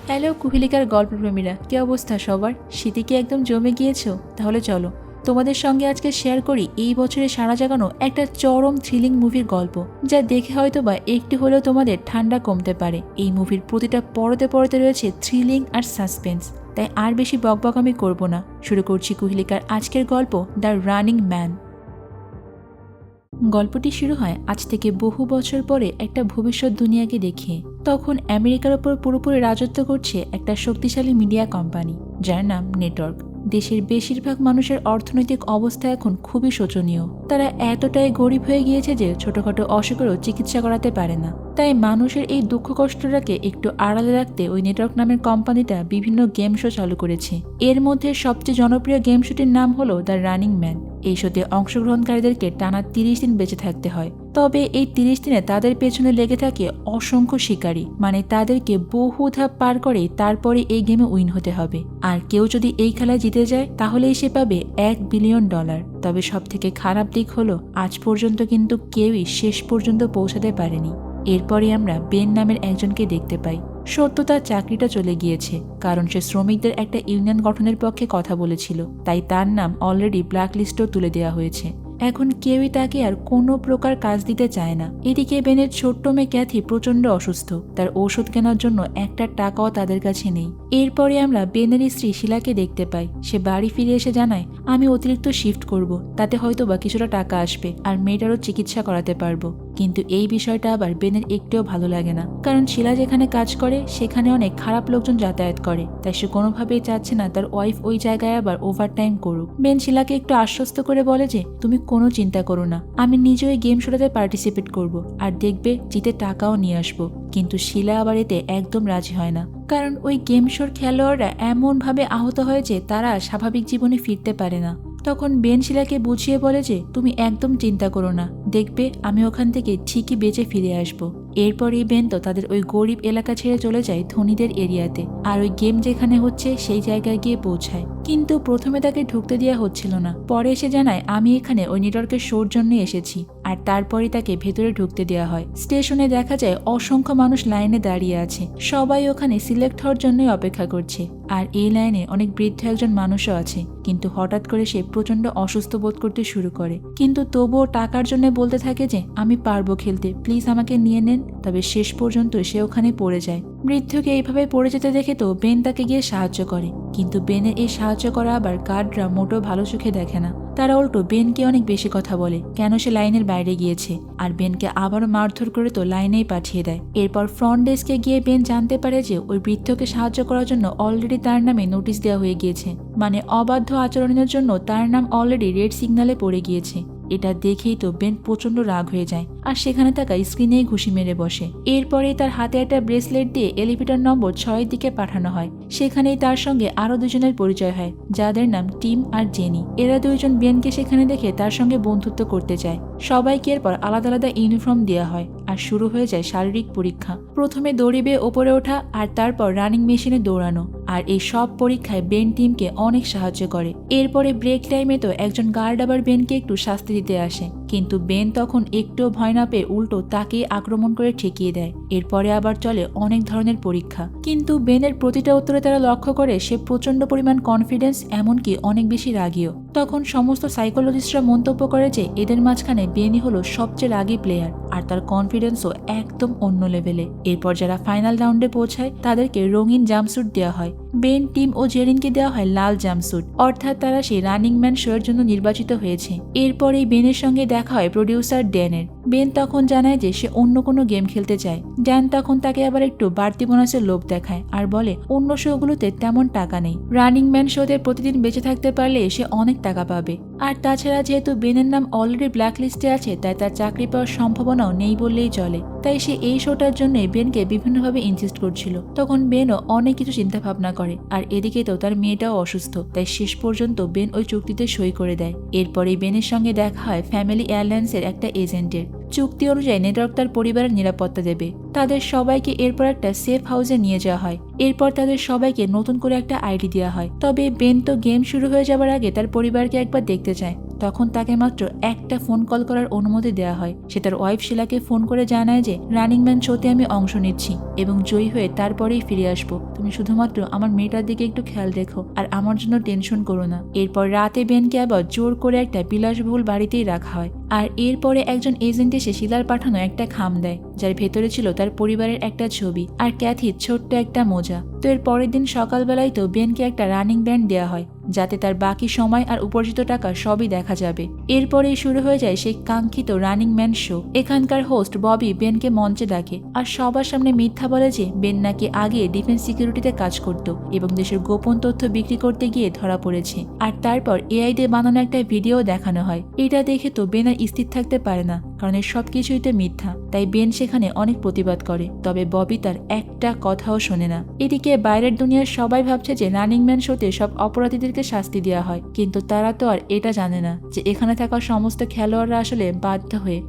Hello কুহিলিকার গল্পপ্রেমীরা, কি অবস্থা সবার? শীতে কি একদম জমে গিয়েছো? তাহলে চলো তোমাদের সঙ্গে আজকে শেয়ার করি এই বছরে সারা জাগানো একটা চরম থ্রিলিং মুভির গল্প, যা দেখে হয়তো বা একটু হলেও তোমাদের ঠান্ডা কমতে পারে। এই মুভির প্রতিটা পরতে পরতে রয়েছে থ্রিলিং আর সাসপেন্স। তাই আর বেশি বকবক আমি করবো না, শুরু করছি কুহিলিকার আজকের গল্প, দ্য রানিং ম্যান। গল্পটি শুরু হয় আজ থেকে বহু বছর পরে একটা ভবিষ্যৎ দুনিয়াকে দেখিয়ে। তখন আমেরিকার ওপর পুরোপুরি রাজত্ব করছে একটা শক্তিশালী মিডিয়া কোম্পানি, যার নাম নেটওয়ার্ক। দেশের বেশিরভাগ মানুষের অর্থনৈতিক অবস্থা এখন খুবই শোচনীয়। তারা এতটাই গরিব হয়ে গিয়েছে যে ছোটখাটো অসুখেরও চিকিৎসা করাতে পারে না। তাই মানুষের এই দুঃখ কষ্টটাকে একটু আড়ালে রাখতে ওই নেটওয়ার্ক নামের কোম্পানিটা বিভিন্ন গেম শো চালু করেছে। এর মধ্যে সবচেয়ে জনপ্রিয় গেম শোটির নাম হলো দ্য রানিং ম্যান। এই শোতে অংশগ্রহণকারীদেরকে টানা 30 দিন বেঁচে থাকতে হয়। তবে এই 30 দিনে তাদের পেছনে লেগে থাকে অসংখ্য শিকারী, মানে তাদেরকে বহু ধাপ পার করে তারপরে এই গেমে উইন হতে হবে। আর কেউ যদি এই খেলায় জিতে যায় তাহলেই সে পাবে $1 বিলিয়ন। তবে সব থেকে খারাপ দিক হলো আজ পর্যন্ত কিন্তু কেউই শেষ পর্যন্ত পৌঁছাতে পারেনি। এরপরে আমরা বেন নামের একজনকে দেখতে পাই। সত্য তার চাকরিটা চলে গিয়েছে, কারণ সে শ্রমিকদের একটা ইউনিয়ন গঠনের পক্ষে কথা বলেছিল। তাই তার নাম অলরেডি ব্ল্যাক লিস্টেও তুলে দেওয়া হয়েছে। এখন কেউই তাকে আর কোনো প্রকার কাজ দিতে চায় না। এদিকে বেনের ছোট্ট মেয়ে ক্যাথি প্রচন্ড অসুস্থ। তার ওষুধ কেনার জন্য একটা টাকাও তাদের কাছে নেই। এরপরে আমরা বেনের স্ত্রী শিলাকে দেখতে পাই। সে বাড়ি ফিরে এসে জানায়, আমি অতিরিক্ত শিফট করব, তাতে হয়তো বা কিছুটা টাকা আসবে আর মেয়েটারও চিকিৎসা করাতে পারবো। কিন্তু এই বিষয়টা আবার বেনের একটুও ভালো লাগে না, কারণ শিলা যেখানে কাজ করে সেখানে অনেক খারাপ লোকজন যাতায়াত করে। তাই সে কোনোভাবেই চাচ্ছে না তার ওয়াইফ ওই জায়গায় আবার ওভারটাইম করুক। বেন শিলাকে একটু আশ্বস্ত করে বলে যে তুমি কোনো চিন্তা করো না, আমি নিজেই গেম শোটাতে পার্টিসিপেট করব আর দেখবে জিতে টাকাও নিয়ে আসবো। কিন্তু শিলা আবার এতে একদম রাজি হয় না, কারণ ওই গেম শোর খেলোয়াড়রা এমনভাবে আহত হয় যে তারা স্বাভাবিক জীবনে ফিরতে পারে না। তখন বেন শিলাকে বুঝিয়ে বলে যে তুমি একদম চিন্তা করো না, দেখবে আমি ওখান থেকে ঠিকই বেঁচে ফিরে আসবো। এরপরই বেন তো তাদের ওই গরিব এলাকা ছেড়ে চলে যায় ধনীদের এরিয়াতে, আর ওই গেম যেখানে হচ্ছে সেই জায়গায় গিয়ে পৌঁছায়। কিন্তু প্রথমে তাকে ঢুকতে দেওয়া হচ্ছিল না। পরে এসে জানায় আমি এখানে ওই নেটওয়ার্কের শোর জন্য এসেছি, আর তারপরই তাকে ভেতরে ঢুকতে দেওয়া হয়। স্টেশনে দেখা যায় অসংখ্য মানুষ লাইনে দাঁড়িয়ে আছে, সবাই ওখানে সিলেক্ট হওয়ার জন্যই অপেক্ষা করছে। আর এই লাইনে অনেক বৃদ্ধ একজন মানুষও আছে। কিন্তু হঠাৎ করে সে প্রচন্ড অসুস্থ বোধ করতে শুরু করে, কিন্তু তবুও টাকার জন্য বলতে থাকে যে আমি পারবো খেলতে, প্লিজ আমাকে নিয়ে নেন। তবে শেষ পর্যন্ত সে ওখানে পড়ে যায়। বৃদ্ধকে এইভাবে পড়ে যেতে দেখে তো বেন তাকে গিয়ে সাহায্য করে, কিন্তু বেনের এই সাহায্য করা আবার গার্ডরা মোটেও ভালো চোখে দেখে না। তারা উল্টো বেনকে অনেক বেশি কথা বলে কেন সে লাইনের বাইরে গিয়েছে, আর বেনকে আবারও মারধর করে তো লাইনেই পাঠিয়ে দেয়। এরপর ফ্রন্ট ডেস্কে গিয়ে বেন জানতে পারে যে ওই বৃদ্ধকে সাহায্য করার জন্য অলরেডি তার নামে নোটিশ দেওয়া হয়ে গিয়েছে, মানে অবাধ্য আচরণের জন্য তার নাম অলরেডি রেড সিগন্যালে পড়ে গিয়েছে। এটা দেখেই তো বেন প্রচন্ড রাগ হয়ে যায় আর সেখানে থাকা স্ক্রিনেই ঘুষি মেরে বসে। এরপরে তার হাতে একটা ব্রেসলেট দিয়ে এলিভেটর নম্বর 6 দিকে পাঠানো হয়। সেখানেই তার সঙ্গে আরো দুজনের পরিচয় হয়, যাদের নাম টিম আর জেনি। এরা দুইজন বেনকে সেখানে দেখে তার সঙ্গে বন্ধুত্ব করতে চায়। সবাইকে এরপর আলাদা আলাদা ইউনিফর্ম দেওয়া হয় আর শুরু হয়ে যায় শারীরিক পরীক্ষা। প্রথমে দড়ি বেয়ে ওপরে ওঠা আর তারপর রানিং মেশিনে দৌড়ানো। আর এই সব পরীক্ষায় বেন টিমকে অনেক সাহায্য করে। এরপরে ব্রেক টাইমে তো একজন গার্ড আবার বেনকে একটু শাস্তি দিতে আসে, কিন্তু বেন তখন একটুও ভয় না পেয়ে উল্টো তাকে আক্রমণ করে ঠেকিয়ে দেয়। এরপরে আবার চলে অনেক ধরনের পরীক্ষা, কিন্তু বেনের প্রতিটা উত্তরে তারা লক্ষ্য করে সে প্রচন্ড পরিমাণ কনফিডেন্স, এমনকি অনেক বেশি রাগীও। তখন সমস্ত সাইকোলজিস্টরা মন্তব্য করে যে এদের মাঝখানে বেনই হলো সবচেয়ে রাগী প্লেয়ার, আর তার কনফিডেন্সও একদম অন্য লেভেলে। এরপর যারা ফাইনাল রাউন্ডে পৌঁছায় তাদেরকে রঙিন জাম্পস্যুট দেওয়া হয়। বেন, টিম ও জেরিনকে দেওয়া হয় লাল জাম্পস্যুট, অর্থাৎ তারা সেই রানিং ম্যান শো এর জন্য নির্বাচিত হয়েছে। এরপরেই বেনের সঙ্গে দেখা হয় প্রডিউসার ড্যানের। বেন তখন জানায় যে সে অন্য কোনো গেম খেলতে চায়। ড্যান তখন তাকে আবার একটু বাড়তি বোনাসের লোভ দেখায় আর বলে অন্য শোগুলোতে তেমন টাকা নেই, রানিং ম্যান শোতে প্রতিদিন বেঁচে থাকতে পারলে সে অনেক টাকা পাবে। আর তাছাড়া যেহেতু বেনের নাম অলরেডি ব্ল্যাক লিস্টে আছে, তাই তার চাকরি পাওয়ার সম্ভাবনাও নেই বললেই চলে। তাই সে এই শোটার জন্য বেনকে বিভিন্নভাবে ইনসিস্ট করছিল। তখন বেনও অনেক কিছু চিন্তা ভাবনা করে, আর এদিকে তো তার মেয়েটাও অসুস্থ। তাই শেষ পর্যন্ত বেন ওই চুক্তিতে সই করে দেয়। এরপরে বেনের সঙ্গে দেখা হয় ফ্যামিলি এয়ারলাইন্সের একটা এজেন্টের। চুক্তি অনুযায়ী নেটওয়ার্ক তার পরিবারের নিরাপত্তা দেবে। তাদের সবাইকে এরপর একটা সেফ হাউসে নিয়ে যাওয়া হয়। এরপর তাদের সবাইকে নতুন করে একটা আইডি দেওয়া হয়। তবে বেন তো গেম শুরু হয়ে যাবার আগে তার পরিবারকে একবার দেখতে চায়। তখন তাকে মাত্র একটা ফোন কল করার অনুমতি দেওয়া হয়। সে তার ওয়াইফ শিলাকে ফোন করে জানায় যে রানিং ম্যান শোতে আমি অংশ নিচ্ছি এবং জয়ী হয়ে তারপরেই ফিরে আসবো। তুমি শুধুমাত্র আমার মেয়েটার দিকে একটু খেয়াল রেখো আর আমার জন্য টেনশন করো না। এরপর রাতে বেনকে আবার জোর করে একটা বিলাসবহুল বাড়িতেই রাখা হয়। আর এরপরে একজন এজেন্ট এসে শিলার পাঠানো একটা খাম দেয়, যার ভেতরে ছিল তার পরিবারের একটা ছবি আর ক্যাথির ছোট্ট একটা মোজা। তো এর পরের দিন সকালবেলায় তো বেনকে একটা রানিং ব্যান্ড দেওয়া হয়, যাতে তার বাকি সময় আর উপার্জিত টাকা সবই দেখা যাবে। এরপরেই শুরু হয়ে যায় সেই কাঙ্ক্ষিত রানিং ম্যান শো। এখানকার হোস্ট ববি বেনকে মঞ্চে ডাকে আর সবার সামনে মিথ্যা বলে যে বেন নাকি আগে ডিফেন্স সিকিউরিটিতে কাজ করত এবং দেশের গোপন তথ্য বিক্রি করতে গিয়ে ধরা পড়েছে। আর তারপর এআই দিয়ে বানানো একটা ভিডিও দেখানো হয়। এটা দেখে তো বেন আর স্থির থাকতে পারে না, কারণ এর সবকিছুই তো মিথ্যা। তাই বেন সেখানে অনেক প্রতিবাদ করে, তবে ববি তার একটা কথাও শোনে না। এদিকে বাইরের দুনিয়ার সবাই ভাবছে যে রানিং ম্যান শোতে সব অপরাধীদেরকে শাস্তি দেওয়া হয়, কিন্তু তারা তো আর এটা জানে না যে এখানে থাকা সমস্ত খেলোয়াড়রা আসলে বাধ্য হয়ে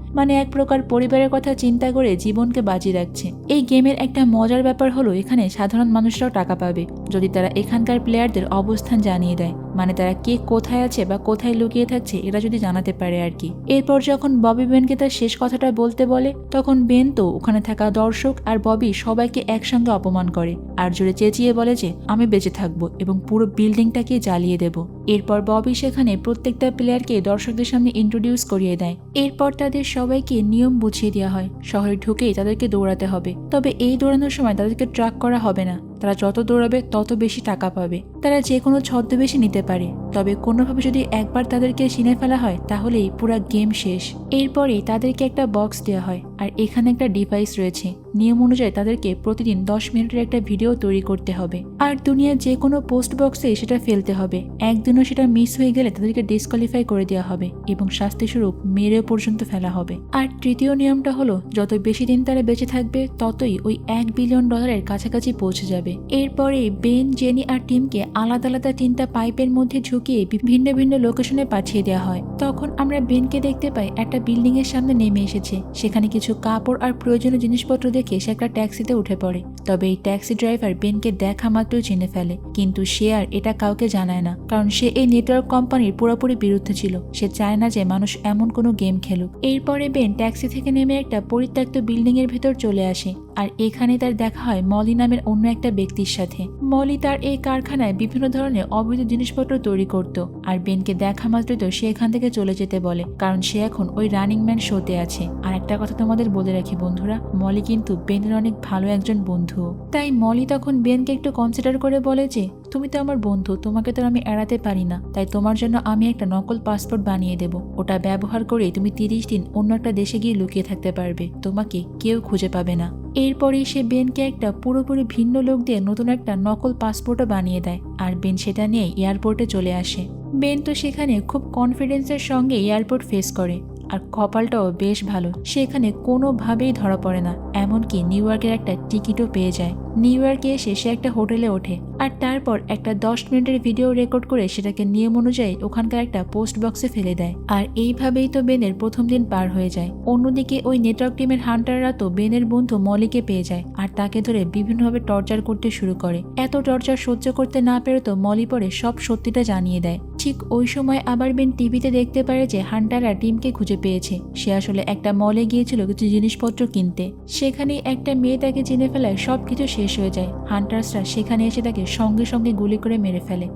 এক প্রকার পরিবারের কথা চিন্তা করে জীবনকে বাজি রাখছে। এই গেমের একটা মজার ব্যাপার হলো এখানে সাধারণ মানুষরাও টাকা পাবে যদি তারা এখানকার প্লেয়ারদের অবস্থান জানিয়ে দেয়, তারা কে কোথায় আছে বা কোথায় লুকিয়ে থাকছে এটা যদি জানাতে পারে আর কি। এরপর যখন ববি বেনকে তার শেষ কথাটা বলতে বলে, তখন বেন তো ওখানে থাকা দর্শক আর ববি সবাইকে একসঙ্গে অপমান করে আর জোরে চেঁচিয়ে বলে যে আমি বেঁচে থাকবো এবং পুরো বিল্ডিংটাকে জ্বালিয়ে দেব। এরপর ববি সেখানে প্রত্যেকটা প্লেয়ারকে দর্শকদের সামনে ইন্ট্রোডিউস করিয়ে দেয়। এরপর তাদের সবাইকে নিয়ম বুঝিয়ে দেওয়া হয়। শহরে ঢুকেই তাদেরকে দৌড়াতে হবে, তবে এই দৌড়ানোর সময় তাদেরকে ট্র্যাক করা হবে না। তারা যত দৌড়াবে তত বেশি টাকা পাবে। তারা যে কোনো ছদ্মবেশী নিতে পারে, তবে কোনোভাবে যদি একবার তাদেরকে চিনে ফেলা হয় তাহলেই পুরো গেম শেষ। এরপরেই তাদেরকে একটা বক্স দেওয়া হয় আর এখানে একটা ডিভাইস রয়েছে। নিয়ম অনুযায়ী তাদেরকে প্রতিদিন 10 মিনিটের একটা ভিডিও তৈরি করতে হবে আর দুনিয়ার যে কোনো পোস্ট বক্সে সেটা ফেলতে হবে। একদিনও সেটা মিস হয়ে গেলে তাদেরকে ডিসকোয়ালিফাই করে দেওয়া হবে এবং শাস্তিস্বরূপ মেরে পর্যন্ত ফেলা হবে। আর তৃতীয় নিয়মটা হলো যত বেশি দিন তারা বেঁচে থাকবে ততই ওই $1 বিলিয়ন কাছাকাছি পৌঁছে যাবে। এরপরে বেন, জেনি আর টিমকে আলাদা আলাদা 3টা পাইপের মধ্যে ঝুঁকিয়ে ভিন্ন ভিন্ন লোকেশনে পাঠিয়ে দেওয়া হয়। তখন আমরা বেনকে দেখতে পাই একটা বিল্ডিং এর সামনে নেমে এসেছে। সেখানে কিছু কাপড় আর প্রয়োজনীয় জিনিসপত্র দেখে সে একটা ট্যাক্সিতে উঠে পড়ে। তবে এই ট্যাক্সি ড্রাইভার বেনকে দেখা মাত্রই চিনে ফেলে, কিন্তু সে আর এটা কাউকে জানায় না, কারণ সে এই নেটওয়ার্ক কোম্পানির পুরোপুরি বিরুদ্ধে ছিল। সে চায় না যে মানুষ এমন কোনো গেম খেলুক। এরপরে বেন ট্যাক্সি থেকে নেমে একটা পরিত্যক্ত বিল্ডিং এর ভেতর চলে আসে আর এখানে তার দেখা হয় মলি নামের অন্য একটা ব্যক্তির সাথে। মলি তার এই কারখানায় বিভিন্ন ধরনের অবৈধ জিনিসপত্র তৈরি করত আর বেনকে দেখা মাত্রই তো সে এখান থেকে চলে যেতে বলে, কারণ সে এখন ওই রানিং ম্যান শোতে আছে। আর একটা কথা তোমাদের বলে রাখি বন্ধুরা, মলি কিন্তু বেনের অনেক ভালো একজন বন্ধু। তাই মলি তখন বেনকে একটু কনসিডার করে বলে যে তুমি তো আমার বন্ধু, তোমাকে তো আমি এড়াতে পারি না, তাই তোমার জন্য আমি একটা নকল পাসপোর্ট বানিয়ে দেব। ওটা ব্যবহার করে তুমি 30 দিন অন্য একটা দেশে গিয়ে লুকিয়ে থাকতে পারবে, তোমাকে কেউ খুঁজে পাবে না। এরপরেই সে বেনকে একটা পুরোপুরি ভিন্ন লোক দিয়ে নতুন একটা নকল পাসপোর্টও বানিয়ে দেয় আর বেন সেটা নিয়ে এয়ারপোর্টে চলে আসে। বেন তো সেখানে খুব কনফিডেন্সের সঙ্গে এয়ারপোর্ট ফেস করে আর কপালটাও বেশ ভালো, সেখানে কোনোভাবেই ধরা পড়ে না, এমনকি নিউ ইয়র্কের একটা টিকিটও পেয়ে যায়। নিউ ইয়র্কে এসে সে একটা হোটেলে ওঠে আর তারপর একটা 10 মিনিটের ভিডিও রেকর্ড করে সেটাকে নিয়ম অনুযায়ী ওখানকার একটা পোস্ট বক্সে ফেলে দেয়। আর এইভাবেই তো বেনের প্রথম দিন পার হয়ে যায়। অন্যদিকে ওই নেটওয়ার্ক টিমের হান্টাররা তো বেনের বন্ধু মলিকে পেয়ে যায় আর তাকে ধরে বিভিন্নভাবে টর্চার করতে শুরু করে। এত টর্চার সহ্য করতে না পেরে তো মলি পরে সব সত্যিটা জানিয়ে দেয়। ঠিক ওই সময় আবার বেন টিভিতে দেখতে পারে যে হান্টাররা টিমকে খুঁজে পেয়েছে। সে আসলে একটা মলে গিয়েছিল কিছু জিনিসপত্র কিনতে। সেখানে একটা মেয়ে তাকে চিনে ফেলায় সবকিছু শেষ হয়ে যায়। হান্টার্সরা সেখানে এসে তাকে সঙ্গে সঙ্গে গুলি করে মেরে ফেলে।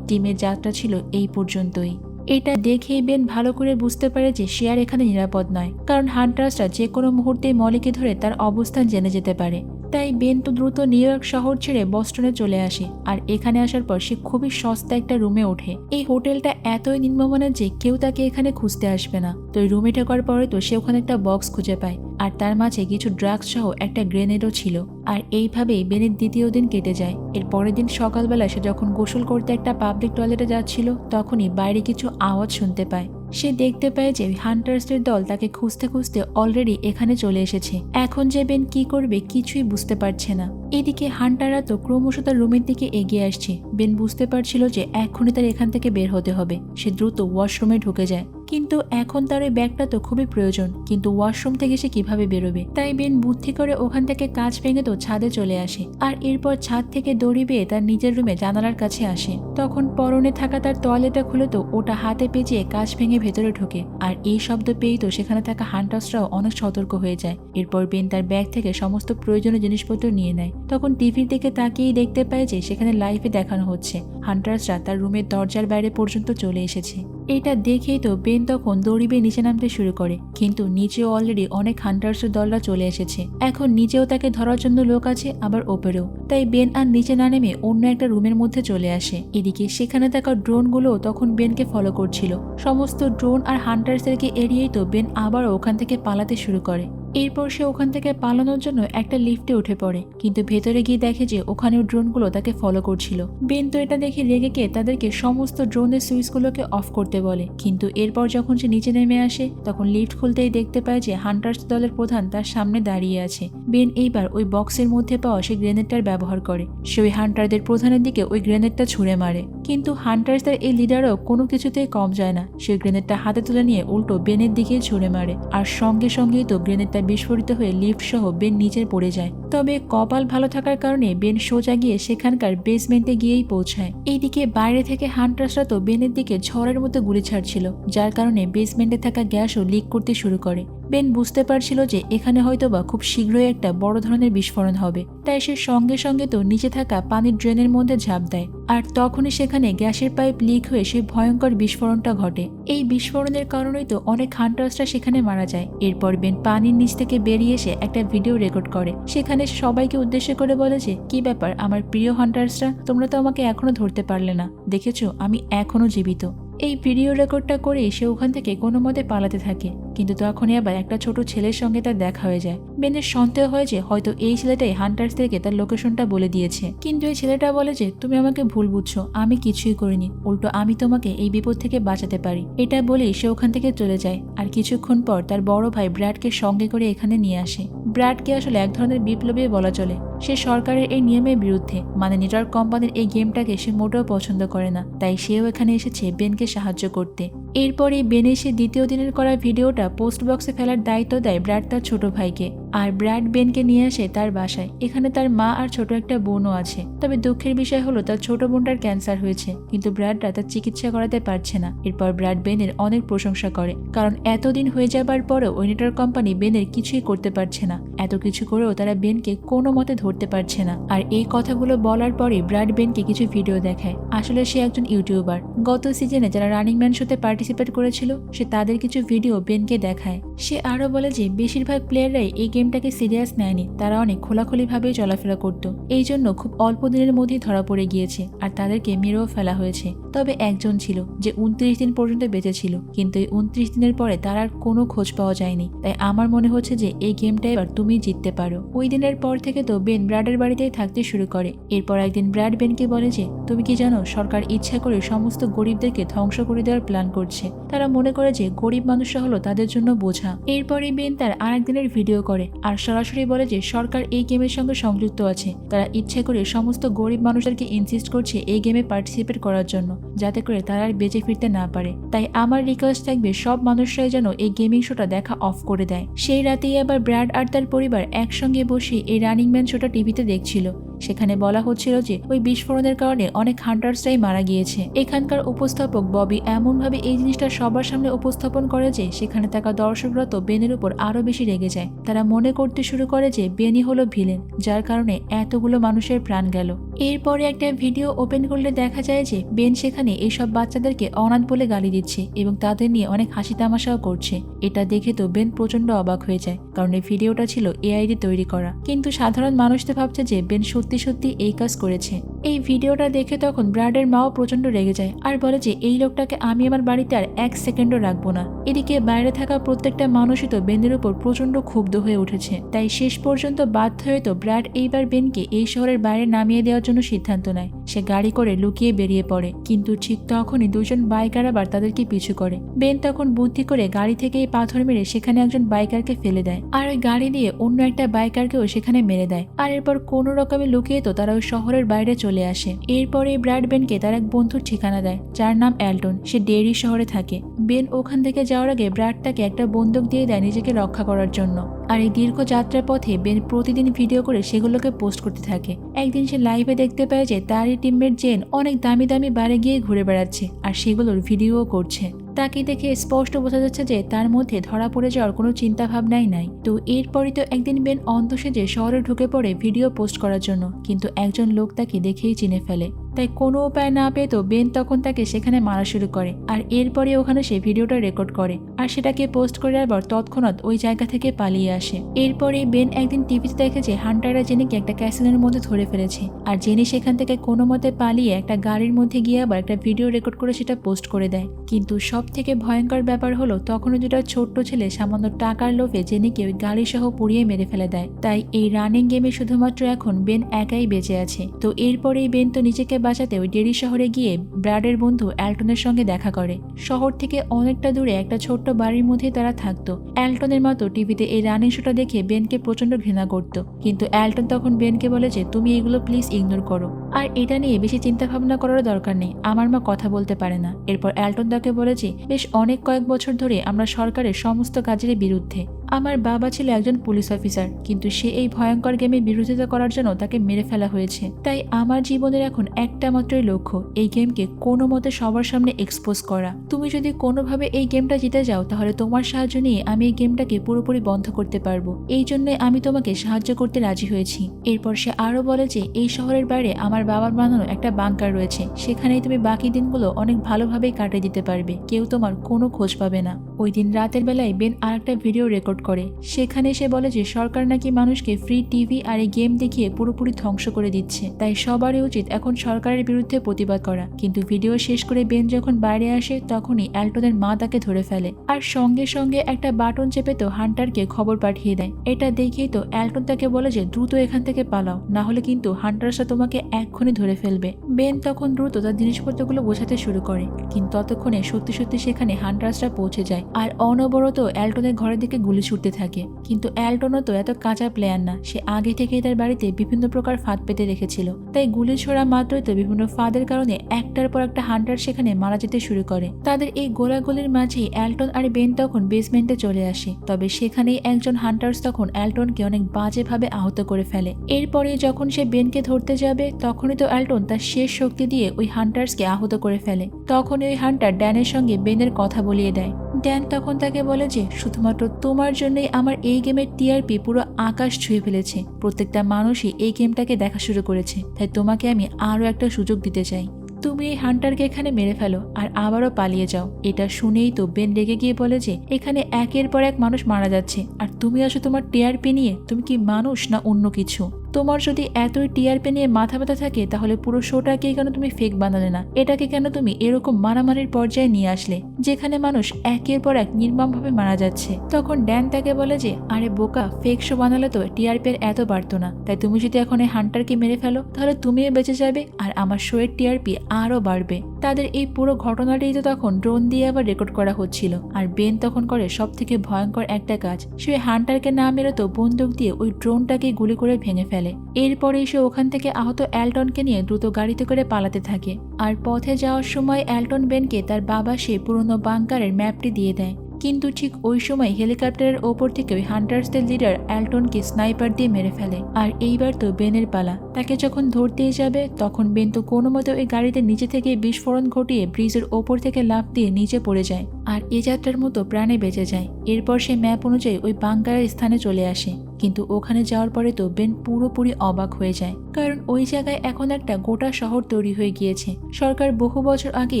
টিমের যাত্রা ছিল এই পর্যন্তই। এটা দেখেই বেন ভালো করে বুঝতে পারে যে সে আর এখানে নিরাপদ নয়, কারণ হান্টার্সরা যে কোনো মুহূর্তেই মলিকে ধরে তার অবস্থান জেনে যেতে পারে। তাই বেন তো দ্রুত নিউ ইয়র্ক শহর ছেড়ে বস্টনে চলে আসে আর এখানে আসার পর সে খুবই সস্তা একটা রুমে ওঠে। এই হোটেলটা এতই নিম্নমানের যে কেউ তাকে এখানে খুঁজতে আসবে না। তো এই রুমে ঢোকার পরে তো সে ওখানে একটা বক্স খুঁজে পায় আর তার মাঝে কিছু ড্রাগস সহ একটা গ্রেনেডও ছিল। আর এইভাবেই বেনের দ্বিতীয় দিন কেটে যায়। এর পরের দিন সকালবেলা সে যখন গোসল করতে একটা পাবলিক টয়লেটে যাচ্ছিল তখনই বাইরে কিছু আওয়াজ শুনতে পায়। সে দেখতে পায় যে হান্টার্সদের দল তাকে খুঁজতে খুঁজতে অলরেডি এখানে চলে এসেছে। এখন যে বেন কি করবে কিছুই বুঝতে পারছে না। এদিকে হান্টাররা তো ক্রমশ তার রুমের দিকে এগিয়ে আসছে। বেন বুঝতে পারছিল যে এখনই তার এখান থেকে বের হতে হবে। সে দ্রুত ওয়াশরুমে ঢুকে যায়, কিন্তু এখন তার ওই ব্যাগটা তো খুবই প্রয়োজন, কিন্তু ওয়াশরুম থেকে সে কিভাবে বেরোবে। তাই বেন বুদ্ধি করে ওখান থেকে কাঁচ ভেঙে তো ছাদে চলে আসে, আর এরপর ছাদ থেকে দড়ি বেয়ে তার নিজের রুমে জানালার কাছে আসে। তখন পরনে থাকা তার তোয়ালেটা খুলে তো ওটা হাতে পেঁচিয়ে কাঁচ ভেঙে ভেতরে ঢোকে, আর এই শব্দ পেয়েই তো সেখানে থাকা হান্টার্সরাও অনেক সতর্ক হয়ে যায়। এরপর বেন তার ব্যাগ থেকে সমস্ত প্রয়োজনীয় জিনিসপত্র নিয়ে নেয়। তখন টিভির দিকে তাকিয়েই দেখতে পায় যে সেখানে লাইভে দেখানো হচ্ছে হান্টার্সরা তার রুমের দরজার বাইরে পর্যন্ত চলে এসেছে। এটা দেখেই তো বেন তখন দড়ি বেয়ে নিচে নামতে শুরু করে, কিন্তু নিচেও অলরেডি অনেক হান্টার্সের দলরা চলে এসেছে। এখন নিচেও তাকে ধরার জন্য লোক আছে, আবার ওপরেও। তাই বেন আর নিচে না নেমে অন্য একটা রুমের মধ্যে চলে আসে। এদিকে সেখানে থাকা ড্রোনগুলো তখন বেনকে ফলো করছিল। সমস্ত ড্রোন আর হান্টার্সদেরকে এড়িয়েই তো বেন আবারও ওখান থেকে পালাতে শুরু করে। এরপর সে ওখান থেকে পালানোর জন্য একটা লিফটে উঠে পড়ে, কিন্তু ভেতরে গিয়ে দেখে যে ওখানেও ড্রোনগুলো তাকে ফলো করছিল। বেন তো এটা দেখে রেগে গিয়ে তাদেরকে সমস্ত ড্রোনের সুইচগুলোকে অফ করতে বলে, কিন্তু এরপর যখন সে নিচে নেমে আসে তখন লিফট খুলতেই দেখতে পায় যে হান্টার্স দলের প্রধান তার সামনে দাঁড়িয়ে আছে। বেন এইবার ওই বক্সের মধ্যে পাওয়া সেই গ্রেনেডটার ব্যবহার করে। সে ওই হান্টারদের প্রধানের দিকে ওই গ্রেনেডটা ছুঁড়ে মারে, কিন্তু হান্টার্সদের এই লিডারও কোনো কিছুতেই কম যায় না। সে গ্রেনেডটা হাতে তুলে নিয়ে উল্টো বেনের দিকে ছুঁড়ে মারে, আর সঙ্গে সঙ্গেই তো গ্রেনেডটা বিস্ফোরিত হয়ে লিফট সহ বেন নিচে পড়ে যায়। তবে কপাল ভালো থাকার কারণে বেন সোজা গিয়ে সেখানকার বেসমেন্টে গিয়েই পৌঁছায়। এইদিকে বাইরে থেকে হান্টার্সরা তো বেনের দিকে ঝড়ের মতো গুলি ছাড়ছিল, যার কারণে বেসমেন্টে থাকা গ্যাসও লিক করতে শুরু করে। বেন বুঝতে পারছিল যে এখানে হয়তোবা খুব শীঘ্রই একটা বড় ধরনের বিস্ফোরণ হবে, তাই সে সঙ্গে সঙ্গে তো নিচে থাকা পানির ড্রেনের মধ্যে ঝাঁপ দেয়। আর তখনই সেখানে গ্যাসের পাইপ লিক হয়ে সেই ভয়ঙ্কর বিস্ফোরণটা ঘটে। এই বিস্ফোরণের কারণেই তো অনেক হান্টার্সরা সেখানে মারা যায়। এরপর বেন পানির নিচ থেকে বেরিয়ে এসে একটা ভিডিও রেকর্ড করে। সেখানে সবাইকে উদ্দেশ্য করে বলে যে, কি ব্যাপার আমার প্রিয় হান্টার্সরা, তোমরা তো আমাকে এখনো ধরতে পারলে না, দেখেছো আমি এখনো জীবিত। এই ভিডিও রেকর্ডটা করে সে ওখান থেকে কোনো মতে পালাতে থাকে, কিন্তু তখনই আবার একটা ছোট ছেলের সঙ্গে তার দেখা হয়ে যায়। বেনের সন্দেহ হয় যে হয়তো এই ছেলেটাই হান্টার্সদেরকে তার লোকেশনটা বলে দিয়েছে, কিন্তু এই ছেলেটা বলে যে তুমি আমাকে ভুল বুঝছো, আমি কিছুই করিনি, উল্টো আমি তোমাকে এই বিপদ থেকে বাঁচাতে পারি। এটা বলেই সে ওখান থেকে চলে যায়। আর কিছুক্ষণ পর তার বড় ভাই ব্র্যাডকে সঙ্গে করে এখানে নিয়ে আসে। ব্র্যাডকে আসলে এক ধরনের বিপ্লবী বলা চলে। সে সরকারের এই নিয়মের বিরুদ্ধে, মানে নেটওয়ার্ক কোম্পানির এই গেমটাকে সে মোটেও পছন্দ করে না, তাই সেও এখানে এসেছে বেনকে সাহায্য করতে। এরপরই বেন এসে দ্বিতীয় দিনের করা ভিডিওটা পোস্ট বক্সে ফেলার দায়িত্ব দেয় ব্র্যাড তার ছোট ভাইকে। আর ব্র্যাড বেনকে নিয়ে আসে তার বাসায়। এখানে তার মা আর ছোট একটা বোনও আছে। তবে দুঃখের বিষয় হলো তার ছোট বোনটার ক্যান্সার হয়েছে, কিন্তু ব্র্যাডরা তার চিকিৎসা করাতে পারছে না। এরপর ব্র্যাড বেনের অনেক প্রশংসা করে, কারণ এতদিন হয়ে যাবার পরেও ওই নেটওয়ার্ক কোম্পানি বেনের কিছুই করতে পারছে না। এত কিছু করেও তারা বেনকে কোনো মতে ধরতে পারছে না। আর এই কথাগুলো বলার পরে ব্র্যাড বেনকে কিছু ভিডিও দেখায়। আসলে সে একজন ইউটিউবার। গত সিজনে যারা রানিং ম্যান শোতে পার্টিসিপেট করেছিল সে তাদের কিছু ভিডিও বেনকে দেখায়। সে আরো বলে যে বেশিরভাগ প্লেয়াররাই এই গেমটাকে সিরিয়াস নেয়নি, তারা অনেক খোলাখুলিভাবেই চলাফেরা করত, এই জন্য খুব অল্প দিনের মধ্যেই ধরা পড়ে গিয়েছে আর তাদেরকে মেরেও ফেলা হয়েছে। তবে একজন ছিল যে 29 দিন পর্যন্ত বেঁচে ছিল, কিন্তু এই 29 দিনের পরে তার আর কোনো খোঁজ পাওয়া যায়নি। তাই আমার মনে হচ্ছে যে এই গেমটা এবার তুমি জিততে পারো। ওই দিনের পর থেকে তো বেন ব্র্যাডের বাড়িতেই থাকতে শুরু করে। এরপর একদিন ব্র্যাড বেনকে বলে যে তুমি কি জানো সরকার ইচ্ছা করে সমস্ত গরিবদেরকে ধ্বংস করে দেওয়ার প্ল্যান করছে। তারা মনে করে যে গরিব মানুষরা হলো তাদের জন্য বোঝা। এরপরে বেন তার আরেকদিনের ভিডিও করে আর সরাসরি বলে যে সরকার এই গেমের সঙ্গে সংযুক্ত আছে। তারা ইচ্ছে করে সমস্ত গরিব মানুষদেরকে ইনসিস্ট করছে এই গেমে পার্টিসিপেট করার জন্য, যাতে করে তারা আর বেঁচে ফিরতে না পারে। তাই আমার রিকোয়েস্ট থাকবে সব মানুষরাই যেন এই গেমিং শোটা দেখা অফ করে দেয়। সেই রাতেই আবার ব্র্যাড আর তার পরিবার একসঙ্গে বসে এই রানিং ম্যান শোটা টিভিতে দেখছিল। সেখানে বলা হচ্ছিল যে ওই বিস্ফোরণের কারণে অনেক হান্টার্সরাই মারা গিয়েছে। এখানকার উপস্থাপক ববি এমনভাবে এই জিনিসটা সবার সামনে উপস্থাপন করে যে সেখানে থাকা দর্শকরা তো বেনের উপর আরো বেশি রেগে যায়। তারা মনে করতে শুরু করে যে বেনই হলো ভিলেন, যার কারণে এতগুলো মানুষের প্রাণ গেল। এরপরে একটা ভিডিও ওপেন করলে দেখা যায় যে বেন সেখানে এইসব বাচ্চাদেরকে অনাথ বলে গালি দিচ্ছে এবং তাদের নিয়ে অনেক হাসি তামাশাও করছে। এটা দেখে তো বেন প্রচন্ড অবাক হয়ে যায়, কারণ এই ভিডিওটা ছিল এআই দিয়ে তৈরি করা। কিন্তু সাধারণ মানুষ তো ভাবছে যে বেন সত্যি সত্যি এই কাজ করেছে। এই ভিডিওটা দেখে তখন ব্র্যাডের মাও প্রচন্ড রেগে যায় আর বলে যে এই লোকটাকে আমি আমার বাড়িতে আর 1 সেকেন্ডও রাখবো না। এদিকে বাইরে থাকা প্রত্যেকটা মানুষই তো বেনের উপর প্রচন্ড ক্ষুব্ধ হয়ে উঠেছে। তাই শেষ পর্যন্ত বাধ্য হয়ে তো ব্র্যাড এইবার বেনকে এই শহরের বাইরে নামিয়ে দেওয়ার জন্য সিদ্ধান্ত নেয়। সে গাড়ি করে লুকিয়ে বেরিয়ে পড়ে, কিন্তু ঠিক তখনই দুজন বাইকার আবার তাদেরকে পিছু করে। বেন তখন বুদ্ধি করে গাড়ি থেকে এই পাথর মেরে সেখানে একজন বাইকারকে ফেলে দেয় আর ওই গাড়ি দিয়ে অন্য একটা বাইকারকেও সেখানে মেরে দেয়। আর এরপর কোনো রকমে লুকিয়ে তো তারা ওই শহরের বাইরে চলে আসে। এরপরে ব্র্যাড বেনকে তার এক বন্ধুর ঠিকানা দেয় যার নাম অ্যালটন। সে ডেরি শহরে থাকে। বেন ওখান থেকে যাওয়ার আগে ব্র্যাড তাকে একটা বন্দুক দিয়ে দেয় নিজেকে রক্ষা করার জন্য। আর এই দীর্ঘ যাত্রার পথে বেন প্রতিদিন ভিডিও করে সেগুলোকে পোস্ট করতে থাকে। একদিন সে লাইভে দেখতে পায় যে তারই টিমমেট জেন অনেক দামি দামি বারে গিয়ে ঘুরে বেড়াচ্ছে আর সেগুলোর ভিডিও করছে। তাকে দেখে স্পষ্ট বোঝা যাচ্ছে যে তার মধ্যে ধরা পড়ে যাওয়ার কোনো চিন্তা ভাবনাই নাই। তো এরপরই তো একদিন বেন অন্ধ সেজে শহরে ঢুকে পড়ে ভিডিও পোস্ট করার জন্য, কিন্তু একজন লোক তাকে দেখেই চিনে ফেলে। তাই কোনো উপায় না পেয়ে তো বেন তখন তাকে সেখানে মারা শুরু করে আর এরপরে ওখানে সে ভিডিওটা রেকর্ড করে আর সেটাকে পোস্ট করার পর তৎক্ষণাৎ ওই জায়গা থেকে পালিয়ে আসে। এরপরে বেন একদিন টিভিতে দেখে যে হান্টাররা জেনিকে একটা ক্যাসিনোর মধ্যে ধরে ফেলেছে আর জেনি সেখান থেকে কোনো মতে পালিয়ে একটা গাড়ির মধ্যে গিয়ে আবার একটা ভিডিও রেকর্ড করে সেটা পোস্ট করে দেয়। কিন্তু সব থেকে ভয়ঙ্কর ব্যাপার হলো তখনও দুটা ছোট্ট ছেলে সামান্য টাকার লোভে জেনিকে ওই গাড়ি সহ পুড়িয়ে মেরে ফেলে দেয়। তাই এই রানিং গেমে শুধুমাত্র এখন বেন একাই বেঁচে আছে। তো এরপরেই বেন তো নিজেকে বাঁচাতে ওই ডেরি শহরে গিয়ে ব্র্যাডের বন্ধু অ্যাল্টনের সঙ্গে দেখা করে। শহর থেকে অনেকটা দূরে একটা ছোট্ট বাড়ির মধ্যে তারা থাকতো। অ্যাল্টনের মতো টিভিতে এই রানিং শোটা দেখে বেনকে প্রচন্ড ঘৃণা করত, কিন্তু অ্যাল্টন তখন বেনকে বলে যে তুমি এগুলো প্লিজ ইগনোর করো আর এটা নিয়ে বেশি চিন্তা ভাবনা করার দরকার নেই, আমার মা কথা বলতে পারে না। এরপর অ্যাল্টন তাকে বলে যে বেশ কয়েক বছর ধরে আমরা সরকারের সমস্ত কাজের বিরুদ্ধে। আমার বাবা ছিল একজন পুলিশ অফিসার, কিন্তু সে এই ভয়ঙ্কর গেমে বিরোধিতা করার জন্য তাকে মেরে ফেলা হয়েছে। তাই আমার জীবনের এখন একটা মাত্রই লক্ষ্য এই গেমকে কোনো মতে সবার সামনে এক্সপোজ করা। তুমি যদি কোনোভাবে এই গেমটা জিতে যাও তাহলে তোমার সাহায্য নিয়ে আমি এই গেমটাকে পুরোপুরি বন্ধ করতে পারবো, এই জন্য আমি তোমাকে সাহায্য করতে রাজি হয়েছি। এরপর সে আরো বলে যে এই শহরের বাইরে আমার বাবার বানানো একটা বাংকার রয়েছে, সেখানেই তুমি বাকি দিনগুলো অনেক ভালোভাবেই কাটিয়ে দিতে পারবে, কেউ তোমার কোনো খোঁজ পাবে না। ওই দিন রাতের বেলায় বেন আরেকটা ভিডিও রেকর্ড করে, সেখানে সে বলে যে সরকার নাকি মানুষকে ফ্রি টিভি আর এই গেম দেখিয়ে পুরোপুরি ধ্বংস করে দিচ্ছে, তাই সবারই উচিত এখন সরকারের বিরুদ্ধে প্রতিবাদ করা। কিন্তু ভিডিও শেষ করে বেন যখন বাইরে আসে তখনই অ্যাল্টনের মা তাকে ধরে ফেলে আর সঙ্গে সঙ্গে একটা বাটন চেপে তো হান্টারকে খবর পাঠিয়ে দেয়। এটা দেখেই তো অ্যাল্টন তাকে বলে যে দ্রুত এখান থেকে পালাও, না হলে কিন্তু হান্টারসরা তোমাকে এক্ষুনি ধরে ফেলবে। বেন তখন দ্রুত তার জিনিসপত্রগুলো বোঝাতে শুরু করে, কিন্তু ততক্ষণে সত্যি সত্যি সেখানে হান্টারসরা পৌঁছে যায় আর অনবরত অ্যাল্টনের ঘরের দিকে গুলি ছুটতে থাকে। কিন্তু অ্যাল্টনও তো এত কাঁচা প্লেয়ার না, সে আগে থেকেই তার বাড়িতে বিভিন্ন প্রকার ফাঁদ পেতে রেখেছিল। তাই গুলি ছোড়া মাত্রই তো বিভিন্ন ফাঁদের কারণে একটার পর একটা হান্টার সেখানে মারা যেতে শুরু করে। তাদের এই গোলাগুলির মাঝেই অ্যাল্টন আর বেন তখন বেসমেন্টে চলে আসে। তবে সেখানেই একজন হান্টার্স তখন অ্যাল্টনকে অনেক বাজেভাবে আহত করে ফেলে। এরপরে যখন সে বেনকে ধরতে যাবে তখনই তো অ্যাল্টন তার শেষ শক্তি দিয়ে ওই হান্টার্সকে আহত করে ফেলে। তখনই ওই হান্টার ড্যানের সঙ্গে বেনের কথা বলিয়ে দেয়। ড্যান তখন তাকে বলে যে শুধুমাত্র তোমার জন্যই আমার এই গেমের টিআরপি পুরো আকাশ ছুঁয়ে ফেলেছে, প্রত্যেকটা মানুষই এই গেমটাকে দেখা শুরু করেছে, তাই তোমাকে আমি আরো একটা সুযোগ দিতে চাই। তুমি এই হান্টারকে এখানে মেরে ফেলো আর আবারও পালিয়ে যাও। এটা শুনেই তো বেন রেগে গিয়ে বলে যে এখানে একের পর এক মানুষ মারা যাচ্ছে আর তুমি আসো তোমার টিআরপি নিয়ে, তুমি কি মানুষ না অন্য কিছু? তোমার যদি এতই টিআরপি নিয়ে মাথা ব্যথা থাকে তাহলে পুরো শোটাকে কেন তুমি ফেক বানালে না? এটাকে কেন তুমি এরকম মারামারির পর্যায়ে নিয়ে আসলে যেখানে মানুষ একের পর এক নির্মমভাবে মারা যাচ্ছে? তখন ড্যান তাকে বলে যে আরে বোকা, ফেক শো বানালে তো টিআরপি এত বাড়তো না, তাই তুমি যদি এখন এই হান্টারকে মেরে ফেলো তাহলে তুমিও বেঁচে যাবে আর আমার শো এর টিআরপি আরো বাড়বে। তাদের এই পুরো ঘটনাটাই তো তখন ড্রোন দিয়ে আবার রেকর্ড করা হচ্ছিল আর বেন তখন করে সব থেকে ভয়ঙ্কর একটা কাজ, সে হান্টারকে না মেরে তো বন্দুক দিয়ে ওই ড্রোনটাকে গুলি করে ভেঙে ফেলে। এরপরে সে ওখান থেকে আহত অ্যাল্টনকে নিয়ে দ্রুত গাড়িতে করে পালাতে থাকে আর পথে যাওয়ার সময় অ্যাল্টন বেনকে তার বাবা সে পুরনো বাংকারের ম্যাপটি দিয়ে দেয়। কিন্তু ঠিক ওই সময় হেলিকপ্টারের ওপর থেকে ওই হান্টার্সদের লিডার অ্যাল্টনকে স্নাইপার দিয়ে মেরে ফেলে আর এইবার তো বেনের পালা। তাকে যখন ধরতেই যাবে তখন বেন তো কোনো মতে ওই গাড়িতে নিচে থেকে বিস্ফোরণ ঘটিয়ে ব্রিজের ওপর থেকে লাফ দিয়ে নিচে পড়ে যায় আর এ যাত্রার মতো প্রাণে বেঁচে যায়। এরপর সে ম্যাপ অনুযায়ী ওই বাংকারের স্থানে চলে আসে, কিন্তু ওখানে যাওয়ার পরে তো বেন পুরোপুরি অবাক হয়ে যায়, কারণ ওই জায়গায় এখন একটা গোটা শহর তৈরি হয়ে গিয়েছে। সরকার বহু বছর আগে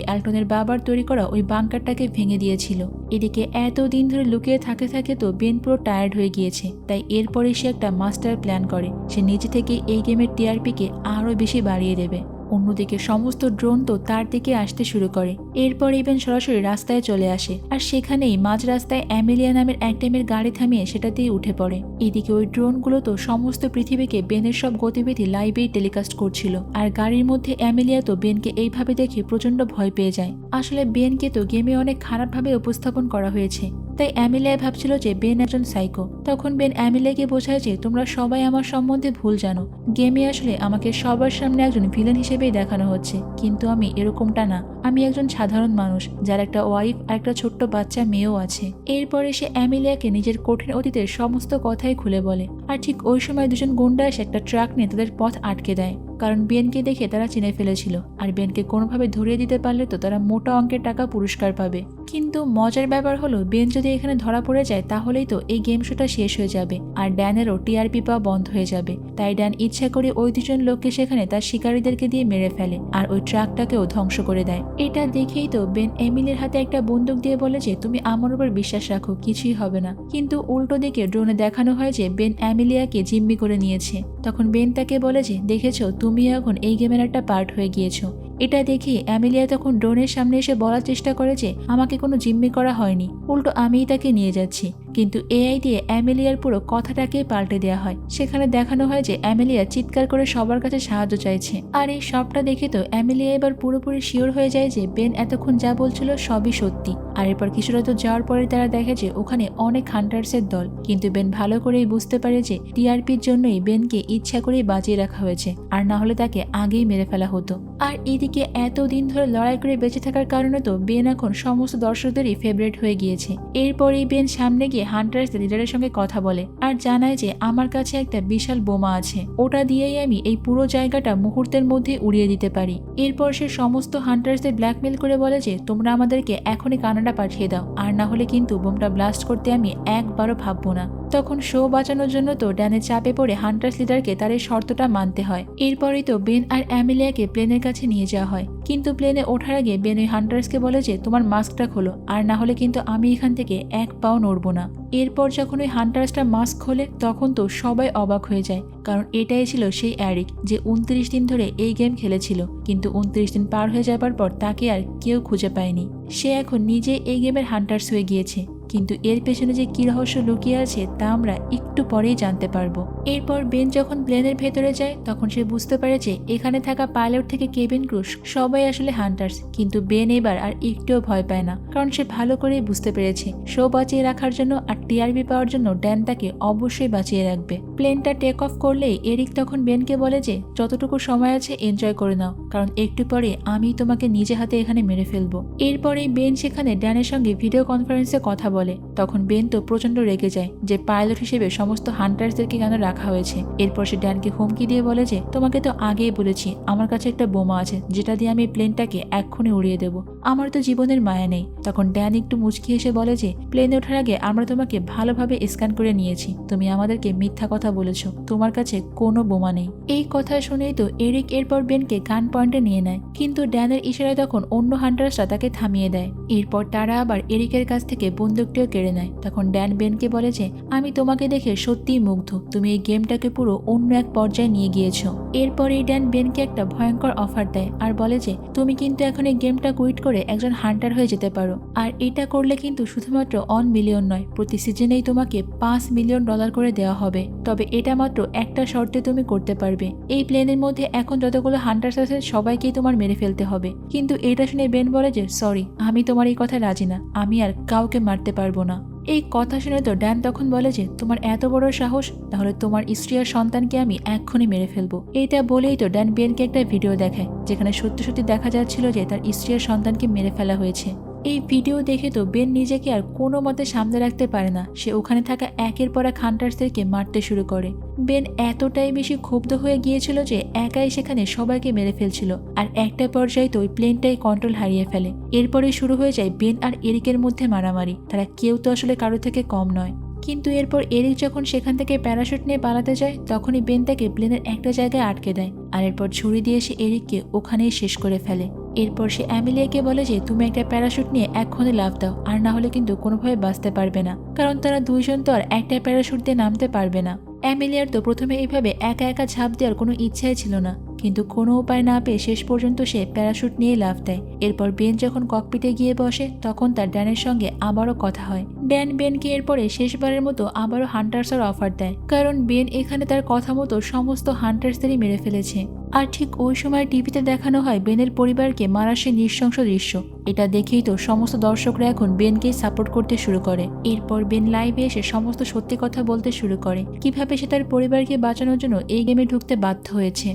অ্যাল্টনের বাবার তৈরি করা ওই বাংকারটাকে ভেঙে দিয়েছিল। এদিকে এতদিন ধরে লুকিয়ে থাকে থাকে তো বেন পুরো টায়ার্ড হয়ে গিয়েছে, তাই এরপরে সে একটা মাস্টার প্ল্যান করে, সে নিজে থেকে এই গেমের টিআরপিকে আরো বেশি বাড়িয়ে দেবে। অন্যদিকে সমস্ত ড্রোন তো তার দিকে আসতে শুরু করে। এরপর ইভেন সরাসরি রাস্তায় চলে আসে আর সেখানেই মাঝ রাস্তায় অ্যামেলিয়া নামের এক টাইমের গাড়ি থামিয়ে সেটাতেই উঠে পড়ে। এদিকে ওই ড্রোনগুলো তো সমস্ত পৃথিবীকে বেনের সব গতিবিধি লাইভেই টেলিকাস্ট করছিল আর গাড়ির মধ্যে অ্যামেলিয়া তো বেনকে এইভাবে দেখে প্রচন্ড ভয় পেয়ে যায়। আসলে বেনকে তো গেমে অনেক খারাপভাবে উপস্থাপন করা হয়েছে। তাই অ্যামিলিয়া ভাবছিল যে বেন একজন সাইকো। তখন বেন অ্যামিলিয়াকে বোঝায় যে তোমরা সবাই আমার সম্বন্ধে ভুল জানো, গেমে আসলে আমাকে সবার সামনে একজন ভিলেন হিসেবেই দেখানো হচ্ছে, কিন্তু আমি এরকমটা না। আমি একজন সাধারণ মানুষ যার একটা ওয়াইফ আর একটা ছোট্ট বাচ্চা মেয়েও আছে। এরপরে সে অ্যামিলিয়াকে নিজের কঠিন অতীতের সমস্ত কথাই খুলে বলে। আর ঠিক ওই সময় দুজন গুন্ডা এসে একটা ট্রাক নিয়ে তাদের পথ আটকে দেয়, কারণ বেনকে দেখে তারা চিনে ফেলেছিল আর বেনকে কোনোভাবে ধরিয়ে দিতে পারলে তো তারা মোটা অঙ্কের টাকা পুরস্কার পাবে। কিন্তু মজার ব্যাপার হলো বেন যদি এখানে ধরা পড়ে যায় তাহলেই তো এই গেম শোটা শেষ হয়ে যাবে আর ড্যানেরও টিআরপি পাওয়া বন্ধ হয়ে যাবে। তাই ড্যান ইচ্ছা করে ওই দুজন লোককে সেখানে তার শিকারীদেরকে দিয়ে মেরে ফেলে আর ওই ট্রাকটাকেও ধ্বংস করে দেয়। এটা দেখেই তো বেন এমিলির হাতে একটা বন্দুক দিয়ে বলে যে তুমি আমার উপর বিশ্বাস রাখো, কিছুই হবে না। কিন্তু উল্টো দিকে ড্রোনে দেখানো হয় যে বেন অ্যামিলিয়াকে জিম্মি করে নিয়েছে। তখন বেন তাকে বলে যে দেখেছো, তুমি এখন এই গেমের একটা পার্ট হয়ে গিয়েছো। এটা দেখে অ্যামিলিয়া তখন ড্রোনের সামনে এসে বলার চেষ্টা করে যে আমাকে কোনো জিম্মি করা হয়নি, উল্টো আমিই তাকে নিয়ে যাচ্ছি। কিন্তু এআই দিয়ে অ্যামিলিয়ার পুরো কথাটাকে পাল্টে দেওয়া হয়। সেখানে দেখানো হয় যে অ্যামিলিয়া চিৎকার করে সবার কাছে সাহায্য চাইছে। আর এই সবটা দেখে তো অ্যামিলিয়া এবার পুরোপুরি শিওর হয়ে যায় যে বেন এতক্ষণ যা বলছিল সবই সত্যি। আর এরপর কিছুটা তো যাওয়ার পরে তারা দেখে যে ওখানে অনেক হান্টার্সের দল, কিন্তু বেন ভালো করেই বুঝতে পারে যে টিআরপির জন্যই বেনকে ইচ্ছা করেই বাঁচিয়ে রাখা হয়েছে, আর না হলে তাকে আগেই মেরে ফেলা হতো। আর এদিকে এতদিন ধরে লড়াই করে বেঁচে থাকার কারণে তো বেন এখন সমস্ত দর্শকদেরই ফেভারিট হয়ে গিয়েছে। এরপরেই বেন সামনে গিয়ে হান্টার্স লিডারের সঙ্গে কথা বলে আর জানায় যে আমার কাছে একটা বিশাল বোমা আছে, ওটা দিয়েই আমি এই পুরো জায়গাটা মুহূর্তের মধ্যে উড়িয়ে দিতে পারি। এরপর সে সমস্ত হান্টার্সদের ব্ল্যাকমেল করে বলে যে তোমরা আমাদেরকে এখনই কানাডা পাঠিয়ে দাও, আর না হলে কিন্তু বোমটা ব্লাস্ট করতে আমি একবারও ভাববো না। তখন শো বাঁচানোর জন্য তো ড্যানের চাপে পড়ে হান্টার্স লিডারকে তার এই শর্তটা মানতে হয়। এরপরেই তো বেন আর অ্যামিলিয়াকে প্লেনের কাছে নিয়ে যাওয়া হয়, কিন্তু প্লেনে ওঠার আগে বেন ওই হান্টার্সকে বলে যে তোমার মাস্কটা খোলো, আর না হলে কিন্তু আমি এখান থেকে এক পাও নড়বো না। এরপর যখন ওই হান্টার্সটা মাস্ক খোলে তখন তো সবাই অবাক হয়ে যায়, কারণ এটাই ছিল সেই এরিক যে 29 দিন ধরে এই গেম খেলেছিল, কিন্তু 29 দিন পার হয়ে যাবার পর তাকে আর কেউ খুঁজে পায়নি। সে এখন নিজে এই গেমের হান্টার্স হয়ে গিয়েছে, কিন্তু এর পেছনে যে কি রহস্য লুকিয়ে আছে তা আমরা একটু পরেই জানতে পারবো। এরপর বেন যখন প্লেনের ভেতরে যায় তখন সে বুঝতে পারে যে এখানে থাকা পাইলট থেকে কেবিন ক্রু সবাই আসলে হান্টার্স, কিন্তু বেন এবার আর একটুও ভয় পায় না, কারণ সে ভালো করেই বুঝতে পেরেছে শো বাঁচিয়ে রাখার জন্য আর টিআরপি পাওয়ার জন্য ড্যান তাকে অবশ্যই বাঁচিয়ে রাখবে। প্লেনটা টেক অফ করলেই এরিক তখন বেনকে বলে যে যতটুকু সময় আছে এনজয় করে নাও, কারণ একটু পরে আমি তোমাকে নিজে হাতে এখানে মেরে ফেলবো। এরপরেই বেন সেখানে ড্যানের সঙ্গে ভিডিও কনফারেন্সে কথা বলে। তখন বেন তো প্রচন্ড রেগে যায় যে পাইলট হিসেবে সমস্ত হান্টার্সদেরকে কেন রাখা হয়েছে। এরপর সে ড্যানকে হুমকি দিয়ে বলে যে তোমাকে তো আগেই বলেছি আমার কাছে একটা বোমা আছে যেটা দিয়ে আমি প্লেনটাকে এক্ষুনি উড়িয়ে দেবো, আমার তো জীবনের মায়া নেই। তখন ড্যান একটু মুচকি এসে বলে যে প্লেনে ওঠার আগে আমরা তোমাকে ভালোভাবে স্ক্যান করে নিয়েছি, তুমি আমাদেরকে মিথ্যা কথা বলেছো, তোমার কাছে কোনো বোমা নেই। এই কথা শুনেই তো এরিক এরপর বেনকে গান পয়েন্টে নিয়ে নেয়, কিন্তু ড্যানের ইশারায় তখন অন্য হান্টার্সরা তাকে থামিয়ে দেয়। এরপর তারা আবার এরিকের কাছ থেকে বন্দুকটিও কেড়ে নেয়। তখন ড্যান বেনকে বলে যে আমি তোমাকে দেখে সত্যিই মুগ্ধ, তুমি এই গেমটাকে পুরো অন্য এক পর্যায়ে নিয়ে গিয়েছো। এরপরেই ড্যান বেনকে একটা ভয়ঙ্কর অফার দেয় আর বলে যে তুমি কিন্তু এখন এই গেমটা কুইট করে একজন হান্টার হয়ে যেতে পারো, আর এটা করলে কিন্তু শুধুমাত্র 1 মিলিয়ন নয়, প্রতি সিজনেই তোমাকে $5 মিলিয়ন করে দেওয়া হবে। তবে এটা মাত্র একটা শর্তে তুমি করতে পারবে, এই প্লেনের মধ্যে এখন যতগুলো হান্টার্স আছে সবাইকেই তোমার মেরে ফেলতে হবে। কিন্তু এটা শুনে বেন বলে যে সরি, আমি তোমার এই কথা রাজি না, আমি আর কাউকে মারতে পারবো না। এই কথা শুনে তো ড্যান তখন বলে যে তোমার এত বড় সাহস, তাহলে তোমার স্ত্রী আর সন্তানকে আমি এক্ষুনি মেরে ফেলবো। এইটা বলেই তো ড্যান বেনকে একটা ভিডিও দেখায় যেখানে সত্যি সত্যি দেখা যাচ্ছিল যে তার স্ত্রী আর সন্তানকে মেরে ফেলা হয়েছে। এই ভিডিও দেখে তো বেন নিজেকে আর কোনো মতে সামনে রাখতে পারে না, সে ওখানে থাকা একের পর এক হান্টার্সদেরকে মারতে শুরু করে। বেন এতটাই বেশি ক্ষুব্ধ হয়ে গিয়েছিল যে একাই সেখানে সবাইকে মেরে ফেলছিল, আর একটা পর্যায়ে তো ওই প্লেনটাই কন্ট্রোল হারিয়ে ফেলে। এরপরে শুরু হয়ে যায় বেন আর এরিকের মধ্যে মারামারি, তারা কেউ তো আসলে কারো থেকে কম নয়। কিন্তু এরপর এরিক যখন সেখান থেকে প্যারাশুট নিয়ে পালাতে যায় তখনই বেন তাকে প্লেনের একটা জায়গায় আটকে দেয়, আর এরপর ছুরি দিয়ে সে এরিককে ওখানেই শেষ করে ফেলে। এরপর সে অ্যামিলিয়াকে বলে যে তুমি একটা প্যারাশুট নিয়ে এক্ষুনি লাফ দাও, আর না হলে কিন্তু কোনোভাবে বাঁচতে পারবে না, কারণ তারা দুইজন তো আর একটা প্যারাশুট দিয়ে নামতে পারবে না। অ্যামিলিয়ার তো প্রথমে এইভাবে একা একা ঝাঁপ দেওয়ার কোনো ইচ্ছাই ছিল না, কিন্তু কোনো উপায় না পেয়ে শেষ পর্যন্ত সে প্যারাশুট নিয়ে লাফ দেয়। এরপর বেন যখন ককপিটে গিয়ে বসে তখন তার ড্যানের সঙ্গে আবারও কথা হয়। ড্যান বেনকে এরপরে শেষবারের মতো আবারও হান্টার্সের অফার দেয়, কারণ বেন এখানে তার কথা মতো সমস্ত হান্টার্সদেরই মেরে ফেলেছে। আর ঠিক ওই সময় টিভিতে দেখানো হয় বেনের পরিবারকে মারা সে নৃশংস দৃশ্য। এটা দেখেই তো সমস্ত দর্শকরা এখন বেনকেই সাপোর্ট করতে শুরু করে। এরপর বেন লাইভে এসে সমস্ত সত্যি কথা বলতে শুরু করে, কিভাবে সে তার পরিবারকে বাঁচানোর জন্য এই গেমে ঢুকতে বাধ্য হয়েছে,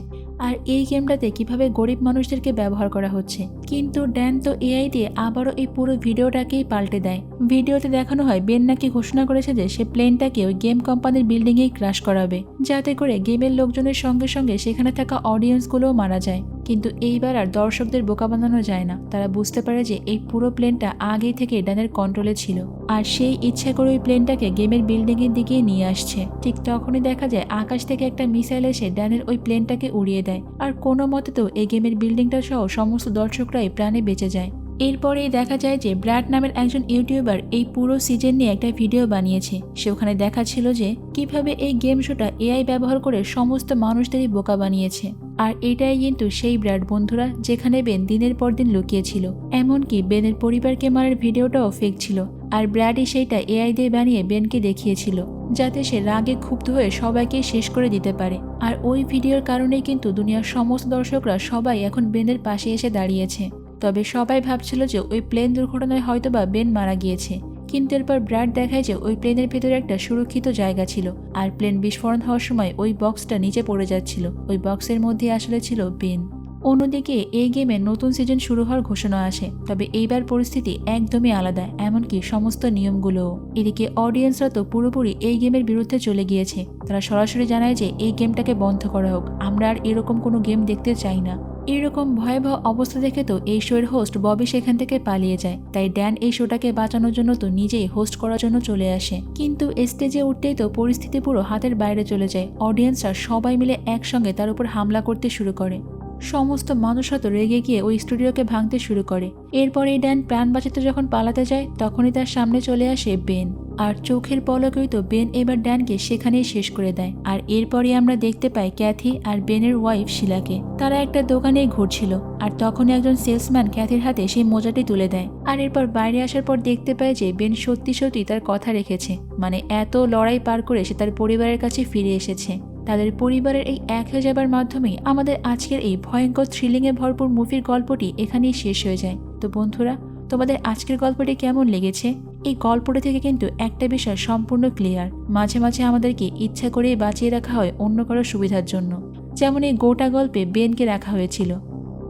আর এই গেমটাতে কিভাবে গরিব মানুষদেরকে ব্যবহার করা হচ্ছে। কিন্তু ড্যান তো এআই দিয়ে আবারও এই পুরো ভিডিওটাকেই পাল্টে দেয়। ভিডিওতে দেখানো হয় বেন নাকি ঘোষণা করেছে যে সে প্লেনটাকে ওই গেম কোম্পানির বিল্ডিংয়েই ক্র্যাশ করাবে, যাতে করে গেমের লোকজনের সঙ্গে সঙ্গে সেখানে থাকা অডিয়েন্সগুলোও মারা যায়। কিন্তু এইবার আর দর্শকদের বোকা বানানো যায় না। তারা বুঝতে পারে যে এই পুরো প্লেনটা আগেই থেকে ড্যানের কন্ট্রোলে ছিল, আর সেই ইচ্ছা করে ওই প্লেনটাকে গেমের বিল্ডিংয়ের দিকে নিয়ে আসছে। ঠিক তখনই দেখা যায় আকাশ থেকে একটা মিসাইল এসে ড্যানের ওই প্লেনটাকে উড়িয়ে দেয়, আর কোনো মতে তো এই গেমের বিল্ডিংটা সহ সমস্ত দর্শকরাই প্রাণে বেঁচে যায়। এরপরেই দেখা যায় যে ব্র্যাড নামের একজন ইউটিউবার এই পুরো সিজন নিয়ে একটা ভিডিও বানিয়েছে। সে ওখানে দেখাচ্ছিল যে কিভাবে এই গেম শোটা এআই ব্যবহার করে সমস্ত মানুষদেরই বোকা বানিয়েছে। আর এটাই কিন্তু সেই ব্র্যাড বন্ধুরা, যেখানে বেন দিনের পর দিন লুকিয়েছিল। এমনকি বেনের পরিবারকে মারার ভিডিওটাও ফেক ছিল, আর ব্র্যাডই সেইটা এআই দিয়ে বানিয়ে বেনকে দেখিয়েছিল, যাতে সে রাগে ক্ষুব্ধ হয়ে সবাইকে শেষ করে দিতে পারে। আর ওই ভিডিওর কারণেই কিন্তু দুনিয়ার সমস্ত দর্শকরা সবাই এখন বেনের পাশে এসে দাঁড়িয়েছে। তবে সবাই ভাবছিল যে ওই প্লেন দুর্ঘটনায় হয়তোবা বেন মারা গিয়েছে, কিন্তু এরপর ব্র্যাড দেখায় যে ওই প্লেনের ভেতরে একটা সুরক্ষিত জায়গা ছিল, আর প্লেন বিস্ফোরণ হওয়ার সময় ওই বক্সটা নিচে পড়ে যাচ্ছিল। ওই বক্সের মধ্যে আসলে ছিল বেন। অন্যদিকে এই গেমের নতুন সিজন শুরু হওয়ার ঘোষণা আসে, তবে এইবার পরিস্থিতি একদমই আলাদা, এমনকি সমস্ত নিয়মগুলোও। এদিকে অডিয়েন্সরা তো পুরোপুরি এই গেমের বিরুদ্ধে চলে গিয়েছে। তারা সরাসরি জানায় যে এই গেমটাকে বন্ধ করা হোক, আমরা আর এরকম কোনো গেম দেখতে চাই না। এরকম ভয়াবহ অবস্থা দেখে তো এই শোয়ের হোস্ট ববি সেখান থেকে পালিয়ে যায়। তাই ড্যান এই শোটাকে বাঁচানোর জন্য তো নিজেই হোস্ট করার জন্য চলে আসে, কিন্তু স্টেজে উঠতেই তো পরিস্থিতি পুরো হাতের বাইরে চলে যায়। অডিয়েন্সরা সবাই মিলে একসঙ্গে তার উপর হামলা করতে শুরু করে। সমস্ত মানুষরা তো রেগে গিয়ে ওই স্টুডিওকে ভাঙতে শুরু করে। এরপরে ড্যান প্রাণ বাঁচাতে যখন পালাতে যায় তখনই তার সামনে চলে আসে বেন, আর চোখের পলকেই তো বেন এবার ড্যানকে সেখানেই শেষ করে দেয়। আর এরপরই আমরা দেখতে পাই ক্যাথি আর বেনের ওয়াইফ শিলাকে। তারা একটা দোকানেই ঘুরছিল, আর তখনই একজন সেলসম্যান ক্যাথির হাতে সেই মোজাটি তুলে দেয়। আর এরপর বাইরে আসার পর দেখতে পায় যে বেন সত্যি সত্যি তার কথা রেখেছে, মানে এত লড়াই পার করে সে তার পরিবারের কাছে ফিরে এসেছে। তাদের পরিবারের এই এক হয়ে যাবার মাধ্যমেই আমাদের আজকের এই ভয়ঙ্কর থ্রিলিংয়ে ভরপুর মুভির গল্পটি এখানেই শেষ হয়ে যায়। তো বন্ধুরা, তোমাদের আজকের গল্পটি কেমন লেগেছে? এই গল্পটি থেকে কিন্তু একটা বিষয় সম্পূর্ণ ক্লিয়ার, মাঝে মাঝে আমাদেরকে ইচ্ছা করেই বাঁচিয়ে রাখা হয় অন্য কারো সুবিধার জন্য, যেমন এই গোটা গল্পে বেনকে রাখা হয়েছিল।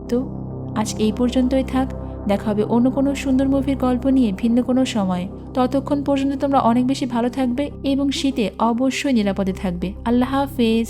তো আজ এই পর্যন্তই থাক, দেখা হবে অন্য কোনো সুন্দর মুভির গল্প নিয়ে ভিন্ন কোনো সময়। ততক্ষণ পর্যন্ত তোমরা অনেক বেশি ভালো থাকবে এবং শীতে অবশ্যই নিরাপদে থাকবে। আল্লাহ হাফেজ।